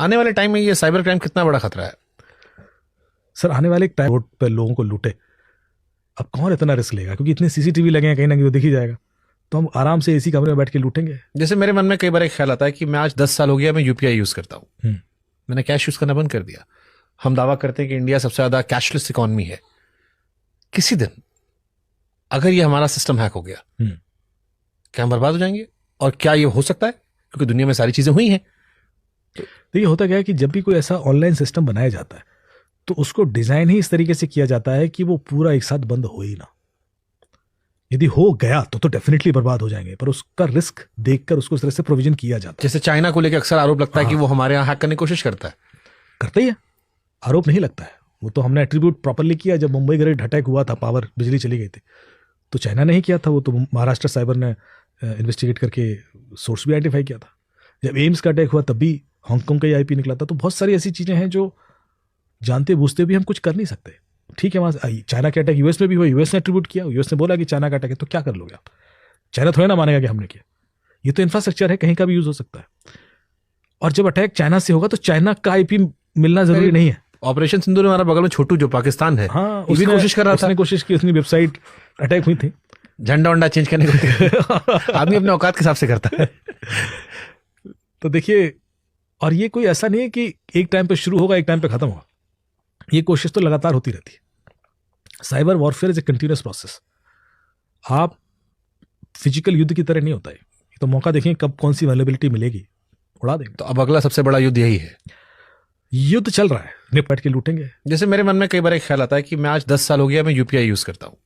आने वाले टाइम में ये साइबर क्राइम कितना बड़ा खतरा है? सर आने वाले टाइम रोड पर लोगों को लूटे, अब कौन इतना रिस्क लेगा? क्योंकि इतने सीसीटीवी लगे हैं, कहीं ना कहीं तो दिख ही जाएगा। तो हम आराम से इसी कमरे में बैठ के लूटेंगे। जैसे मेरे मन में कई बार एक ख्याल आता है कि मैं आज 10 साल हो गया मैं यूपीआई यूज करता हूँ। मैंने कैश यूज करना बंद कर दिया। हम दावा करते हैं कि इंडिया सबसे ज्यादा कैशलेस इकोनॉमी है। किसी दिन अगर ये हमारा सिस्टम हैक हो गया, क्या हम बर्बाद हो जाएंगे? और क्या ये हो सकता है? क्योंकि दुनिया में सारी चीजें हुई हैं। देखिए होता क्या है कि जब भी कोई ऐसा ऑनलाइन सिस्टम बनाया जाता है तो उसको डिजाइन ही इस तरीके से किया जाता है कि वो पूरा एक साथ बंद हो ही ना। यदि हो गया तो डेफिनेटली बर्बाद हो जाएंगे, पर उसका रिस्क देखकर उसको इस तरह से प्रोविजन किया जाता है। जैसे चाइना को लेकर अक्सर आरोप लगता है कि वो हमारे यहाँ हैक करने की कोशिश करता है। करते ही है, आरोप नहीं लगता है। वो तो हमने एट्रीब्यूट प्रॉपरली किया। जब मुंबई ग्रेड अटैक हुआ था, पावर बिजली चली गई थी, तो चाइना ने ही किया था। वो तो महाराष्ट्र साइबर ने इन्वेस्टिगेट करके सोर्स भी आइडेंटिफाई किया था। जब एम्स का अटैक हुआ तब भी हांगकांग का ही आईपी निकला था। तो बहुत सारी ऐसी चीजें हैं जो जानते बूझते भी हम कुछ कर नहीं सकते। ठीक है, वहां चाइना का अटैक यूएस में भी हुआ, यूएस ने एट्रीब्यूट किया, यूएस ने बोला कि चाइना का अटैक है, तो क्या कर लोगे आप? चाइना थोड़ा ना मानेगा कि हमने किया। ये तो इंफ्रास्ट्रक्चर है, कहीं का भी यूज हो सकता है। और जब अटैक चाइना से होगा तो चाइना का आईपी मिलना जरूरी नहीं है। ऑपरेशन सिंदूर में हमारा बगल में छोटू जो पाकिस्तान है, हाँ, उसने कोशिश कर रहा था। उसने कोशिश की, उसकी वेबसाइट अटैक हुई थी। झंडा वंडा चेंज करने को आदमी अपने औकात के हिसाब से करता है। तो देखिए, और ये कोई ऐसा नहीं है कि एक टाइम पे शुरू होगा एक टाइम पे खत्म होगा। ये कोशिश तो लगातार होती रहती है। Cyber warfare is a continuous process. आप फिजिकल युद्ध की तरह नहीं होता है। तो मौका देखें कब कौन सी वेलेबिलिटी मिलेगी, उड़ा देंगे। तो अब अगला सबसे बड़ा युद्ध यही है। युद्ध चल रहा है, निपट के लूटेंगे। जैसे मेरे मन में कई बार एक ख्याल आता है कि मैं आज 10 साल हो गया मैं यूपीआई यूज करता हूँ।